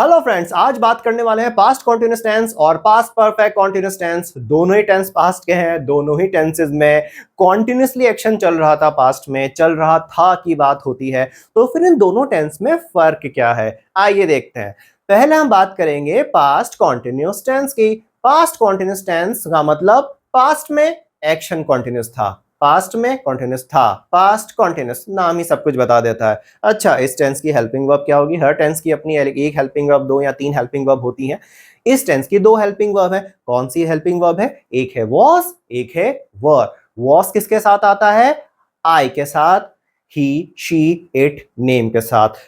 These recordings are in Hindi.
हेलो फ्रेंड्स, आज बात करने वाले हैं पास्ट कॉन्टिन्यूअस टेंस और पास्ट परफेक्ट कॉन्टिन्यूअस टेंस। दोनों ही टेंस पास्ट के हैं। दोनों ही टेंसेस में कॉन्टिन्यूअसली एक्शन चल रहा था, पास्ट में चल रहा था की बात होती है। तो फिर इन दोनों टेंस में फर्क क्या है, आइए देखते हैं। पहले हम बात करेंगे पास्ट कॉन्टिन्यूअस टेंस की। पास्ट कॉन्टिन्यूअस टेंस का मतलब पास्ट में एक्शन कॉन्टिन्यूअस था, पास्ट में कॉन्टिन्यूअस था, पास्ट कॉन्टिन्यूअस, नाम ही सब कुछ बता देता है। अच्छा, इस टेंस की हेल्पिंग वर्ब क्या होगी? हर टेंस की अपनी एक हेल्पिंग वर्ब, दो या तीन हेल्पिंग वर्ब होती हैं। इस टेंस की दो हेल्पिंग वर्ब है। कौन सी हेल्पिंग वर्ब है? एक है वॉज, एक है वर। वॉज किसके साथ आता है? आई के साथ, ही, शी, इट, नेम के साथ।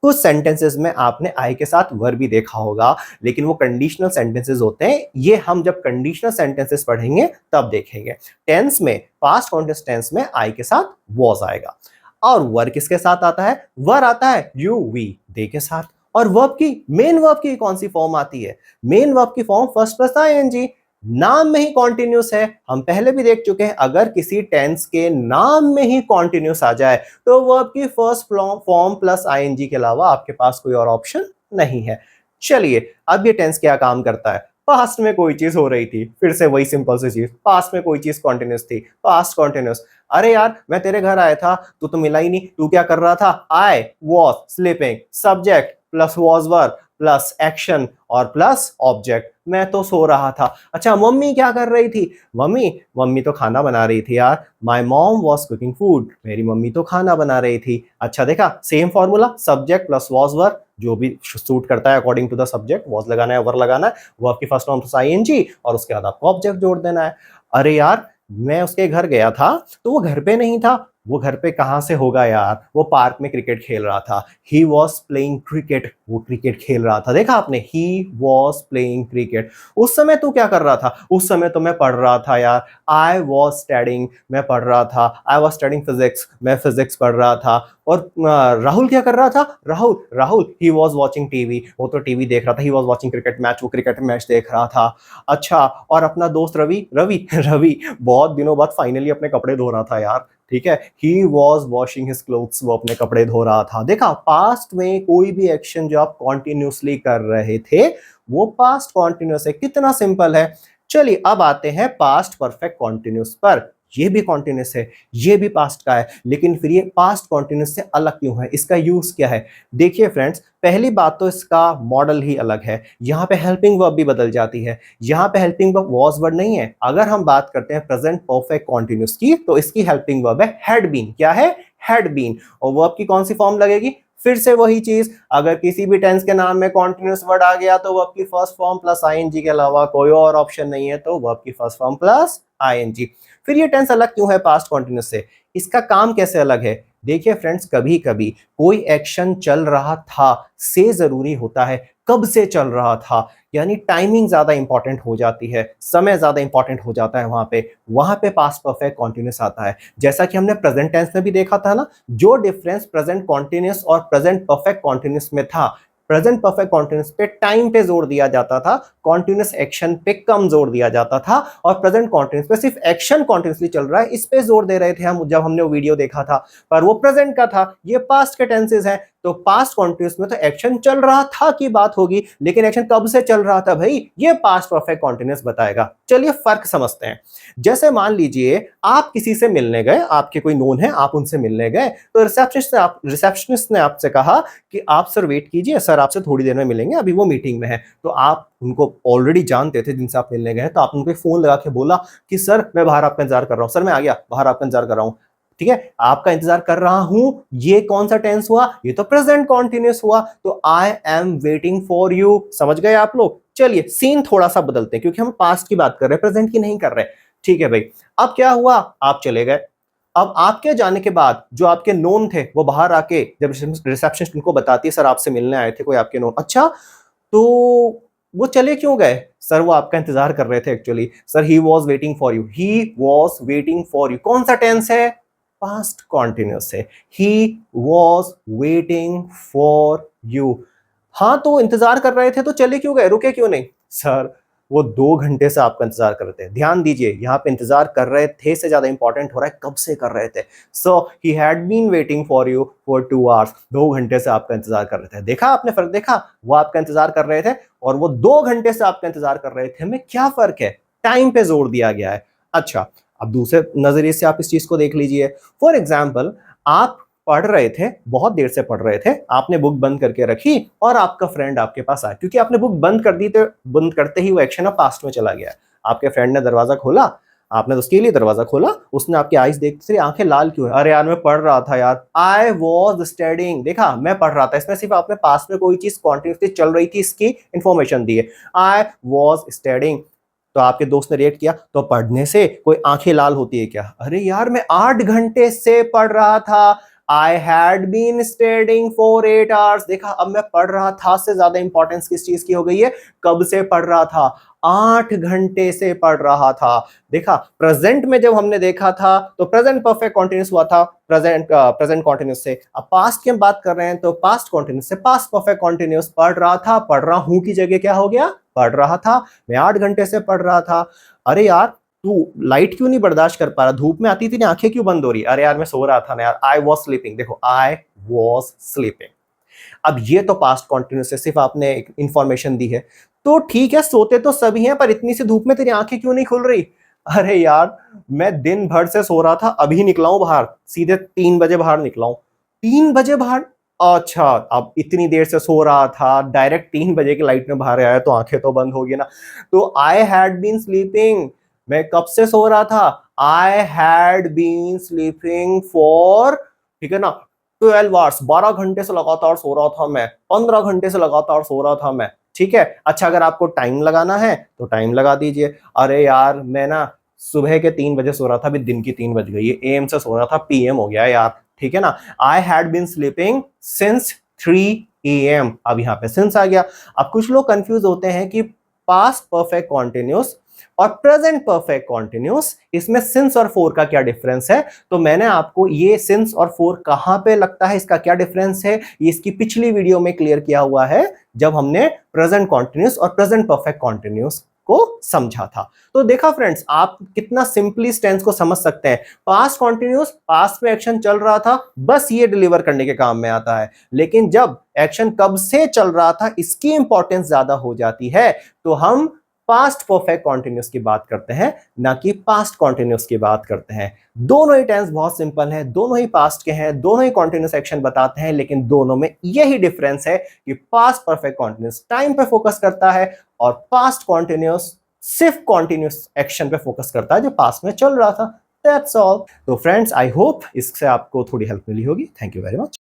कुछ सेंटेंसेस में आपने आई के साथ वर भी देखा होगा, लेकिन वो कंडीशनल सेंटेंसेस होते हैं। ये हम जब कंडीशनल सेंटेंसेस पढ़ेंगे तब देखेंगे। टेंस में, पास्ट कॉन्टिन्यूअस टेंस में आई के साथ वॉज आएगा। और वर किसके साथ आता है? वर आता है यू, वी, दे के साथ। और वर्ब की, मेन वर्ब की कौन सी फॉर्म आती है? मेन वर्ब की फॉर्म फर्स्ट प्लस आईएनजी। नाम में ही कॉन्टिन्यूस है। हम पहले भी देख चुके हैं, अगर किसी टेंस के नाम में ही कॉन्टिन्यूस आ जाए तो वर्ब की फर्स्ट फॉर्म प्लस आईएनजी के अलावा आपके पास कोई और ऑप्शन नहीं है। चलिए, अब ये टेंस क्या काम करता है? पास्ट में कोई चीज हो रही थी, फिर से वही सिंपल सी चीज, पास्ट में कोई चीज कॉन्टिन्यूस थी, पास्ट कॉन्टिन्यूस। अरे यार, मैं तेरे घर आया था, तू मिला ही नहीं, तू क्या कर रहा था? I was sleeping, subject plus was verb plus action और प्लस ऑब्जेक्ट, मैं तो सो रहा था। अच्छा, मम्मी क्या कर रही थी? मम्मी मम्मी तो खाना बना रही थी यार। My mom was cooking food, मेरी मम्मी तो खाना बना रही थी। अच्छा, देखा same formula, subject plus was verb, जो भी सूट करता है according to the subject, was लगाना है, वर लगाना है, वर्ब की फर्स्ट फॉर्म प्लस आईएनजी और उसके बाद आपको ऑब्जेक्ट जोड़ देना है। अरे यार, मैं उसके घर गया था तो वो घर पे नहीं था। वो घर पे कहां से होगा यार? वो पार्क में क्रिकेट खेल रहा था। ही वॉज प्लेइंग क्रिकेट, वो क्रिकेट खेल रहा था। देखा आपने, ही वॉज प्लेइंग क्रिकेट। उस समय तू क्या कर रहा था? उस समय तो मैं पढ़ रहा था यार। आई वॉज स्टडिंग, मैं पढ़ रहा था। आई वॉज स्टडिंग फिजिक्स, मैं फिजिक्स पढ़ रहा था। और राहुल क्या कर रहा था? Rahul Rahul he was watching TV, वो तो टीवी देख रहा था। He was watching cricket match, वो क्रिकेट मैच देख रहा था। अच्छा, और अपना दोस्त रवि, रवि रवि बहुत दिनों बाद फाइनली अपने कपड़े धो रहा था यार। ठीक है, he was washing his clothes, वो अपने कपड़े धो रहा था। देखा, पास्ट में कोई भी एक्शन जो आप कॉन्टिन्यूसली कर रहे थे वो पास्ट कॉन्टिन्यूस है। कितना सिंपल है। चलिए, अब आते हैं पास्ट परफेक्ट कॉन्टिन्यूस पर। ये भी कॉन्टिन्यूस है, ये भी पास्ट का है, लेकिन फिर ये पास्ट कॉन्टिन्यूस से अलग क्यों है? इसका यूज क्या है? देखिए फ्रेंड्स, पहली बात तो इसका मॉडल ही अलग है। यहाँ पे हेल्पिंग वर्ब भी बदल जाती है। यहाँ पे हेल्पिंग वर्ब वॉज वर्ड नहीं है। अगर हम बात करते हैं प्रेजेंट परफेक्ट कॉन्टिन्यूस की, तो इसकी हेल्पिंग वर्ब है हैड बीन। क्या है? Had been. और वर्ब की कौन सी फॉर्म लगेगी? फिर से वही चीज, अगर किसी भी टेंस के नाम में कॉन्टिन्यूस वर्ड आ गया तो वर्ब की फर्स्ट फॉर्म प्लस आईएनजी के अलावा कोई और ऑप्शन नहीं है, तो वर्ब की फर्स्ट फॉर्म प्लस आईएनजी। फिर ये टेंस अलग क्यों है पास्ट कॉन्टिन्यूस से? इसका काम कैसे अलग है? देखिए फ्रेंड्स, कभी कभी कोई एक्शन चल रहा था से जरूरी होता है कब से चल रहा था, यानी टाइमिंग ज्यादा इंपॉर्टेंट हो जाती है, समय ज्यादा इंपॉर्टेंट हो जाता है। वहां पे पास्ट परफेक्ट कॉन्टिन्यूस आता है। जैसा कि हमने प्रेजेंट टेंस में भी देखा था ना, जो डिफरेंस प्रेजेंट कॉन्टिन्यूस और प्रेजेंट परफेक्ट कॉन्टिन्यूस में था, प्रेजेंट परफेक्ट कॉन्टिन्यूस पे टाइम पे जोर दिया जाता था, कॉन्टिन्यूस एक्शन पे कम जोर दिया जाता था। और प्रेजेंट कॉन्टिन्यूस पे सिर्फ एक्शन कॉन्टिन्यूसली चल रहा है, इस पे जोर दे रहे थे हम जब हमने वीडियो देखा था, पर वो प्रेजेंट का था। ये पास्ट के टेंसेस हैं, तो पास्ट कॉन्टिन्यूस में तो एक्शन चल रहा था की बात होगी, लेकिन एक्शन कब से चल रहा था भाई, ये पास्ट परफेक्ट कॉन्टिन्यूस बताएगा। चलिए फर्क समझते हैं। जैसे मान लीजिए आप किसी से मिलने गए, आपके कोई नोन है, आप उनसे मिलने गए, तो रिसेप्शनिस्ट ने आपसे कहा कि आप सर वेट कीजिए, सर आपसे थोड़ी देर में मिलेंगे, अभी वो मीटिंग में है। तो आप उनको ऑलरेडी जानते थे जिनसे आप मिलने गए, तो आप उनको फोन लगा के बोला कि सर मैं बाहर आपका इंतजार कर रहा हूं, सर मैं आ गया, बाहर आपका इंतजार कर रहा हूं। ठीक है, आपका इंतजार कर रहा हूं, ये कौन सा टेंस हुआ? ये तो प्रेजेंट कॉन्टिन्यूस हुआ। तो I am waiting for you, समझ गए आप लोग? चलिए सीन थोड़ा सा बदलते हैं, क्योंकि हम पास्ट की बात कर रहे हैं, प्रेजेंट की नहीं कर रहे। ठीक है भाई, अब क्या हुआ? आप चले गए। अब आपके जाने के बाद जो आपके नोन थे वो बाहर आके जब रिसेप्शनिस्ट उनको बताती है सर आपसे मिलने आए थे कोई आपके नोन। अच्छा, तो वो चले क्यों गए? सर वो आपका इंतजार कर रहे थे actually, sir he was waiting for you, he was waiting for you. कौन सा टेंस है? पास्ट कॉन्टिन्यूस है। He was waiting for you. हाँ, तो इंतजार कर रहे थे तो चले क्यों गए, रुके क्यों नहीं? सर वो 2 घंटे से आपका इंतजार कर रहे थे। ध्यान दीजिए, यहाँ पे इंतजार कर रहे थे से ज्यादा इंपॉर्टेंट हो रहा है कब से कर रहे थे। So he had been waiting for you for 2 hours. 2 घंटे से आपका इंतजार कर रहे थे। देखा आपने फर्क देखा, वो आपका इंतजार कर रहे थे और वो 2 घंटे से आपका इंतजार कर रहे थे में क्या फर्क है? टाइम पे जोर दिया गया है। अच्छा, अब दूसरे नजरिए से आप इस चीज को देख लीजिए। फॉर एग्जाम्पल, आप पढ़ रहे थे, बहुत देर से पढ़ रहे थे, आपने बुक बंद करके रखी और आपका फ्रेंड आपके पास आया। क्योंकि आपने बुक बंद कर दी तो बंद करते ही वो एक्शन ऑफ पास्ट में चला गया। आपके फ्रेंड ने दरवाजा खोला, आपने तो उसके लिए दरवाजा खोला, उसने आपकी आईज देखते से आंखें लाल क्यों है? अरे यार मैं पढ़ रहा था यार, आई वॉज स्टडिंग। देखा, मैं पढ़ रहा था, इसमें सिर्फ आपने पास्ट में कोई चीज कॉन्टिन्यूसली चल रही थी इसकी इंफॉर्मेशन दी है। I was studying. तो आपके दोस्त ने रिएक्ट किया, तो पढ़ने से कोई आंखें लाल होती है क्या? अरे यार मैं 8 घंटे से पढ़ रहा था। I had been studying for 8 hours। देखा, अब मैं पढ़ रहा था से ज्यादा इंपॉर्टेंस किस चीज की हो गई है? कब से पढ़ रहा था? 8 घंटे से पढ़ रहा था। देखा, प्रेजेंट में जब हमने देखा था तो प्रेजेंट परफेक्ट कॉन्टिन्यूस हुआ था प्रेजेंट कॉन्टिन्यूस से। अब पास्ट की हम बात कर रहे हैं तो पास्ट कॉन्टिन्यूस से पास्ट परफेक्ट कॉन्टिन्यूस। पढ़ रहा था, पढ़ रहा हूं की जगह क्या हो गया? पढ़ रहा था। मैं 8 घंटे से पढ़ रहा था। अरे यार तू लाइट क्यों नहीं बर्दाश्त कर पा रहा? धूप में आती थी ना, आंखें क्यों बंद हो रही? अरे यार मैं सो रहा था ना यार, आई वॉज स्लीपिंग। देखो, आई वॉज स्लीपिंग। अब ये तो पास्ट कॉन्टिन्यूस है, सिर्फ आपने इंफॉर्मेशन दी है। तो ठीक है, सोते तो सभी हैं, पर इतनी सी धूप में तेरी आंखें क्यों नहीं खुल रही? अरे यार मैं दिन भर से सो रहा था, अभी निकला हूं बाहर, सीधे 3 बजे बाहर निकला हूं। 3 बजे बाहर? अच्छा, अब इतनी देर से सो रहा था, डायरेक्ट 3 बजे की लाइट में बाहर आया तो आंखें तो बंद होगी ना। तो आई हैड बीन स्लीपिंग, मैं कब से सो रहा था? I had been sleeping for, ठीक है ना, 12 आवर्स। 12 घंटे से लगातार सो रहा था मैं, 15 घंटे से लगातार सो रहा था मैं। ठीक है, अच्छा अगर आपको टाइम लगाना है तो टाइम लगा दीजिए। अरे यार मैं ना सुबह के 3 बजे सो रहा था, अभी दिन की 3 बज गई है, एम से सो रहा था, पीएम हो गया यार। ठीक है ना, I had been sleeping since 3 AM। अब यहाँ पे सिंस आ गया। अब कुछ लोग कंफ्यूज होते हैं कि पास्ट परफेक्ट कॉन्टिन्यूस और प्रेजेंट परफेक्ट कॉन्टिन्यूस, इसमें सिंस और फोर का क्या डिफरेंस है? तो मैंने आपको ये सिंस और फोर कहां पे लगता है, इसका क्या डिफरेंस है, ये इसकी पिछली वीडियो में क्लियर किया हुआ है, जब हमने प्रेजेंट कॉन्टिन्यूस और प्रेजेंट परफेक्ट कॉन्टिन्यूस को समझा था। तो देखा फ्रेंड्स, आप कितना सिंपली टेंस को समझ सकते हैं। पास्ट कॉन्टिन्यूस, पास्ट में एक्शन चल रहा था, बस ये डिलीवर करने के काम में आता है। लेकिन जब एक्शन कब से चल रहा था इसकी इंपॉर्टेंस ज्यादा हो जाती है, तो हम पास्ट परफेक्ट कॉन्टिन्यूस की बात करते हैं, ना कि पास्ट कॉन्टिन्यूस की बात करते हैं। दोनों ही टेंस बहुत सिंपल है, दोनों ही पास्ट के हैं, दोनों ही कॉन्टिन्यूस एक्शन बताते हैं, लेकिन दोनों में यही डिफरेंस है कि पास्ट परफेक्ट कॉन्टिन्यूस टाइम पे फोकस करता है और पास्ट कॉन्टिन्यूस सिर्फ कॉन्टिन्यूस एक्शन पे फोकस करता है जो पास्ट में चल रहा था। That's all. तो फ्रेंड्स, आई होप इससे आपको थोड़ी हेल्प मिली होगी। Thank you very much.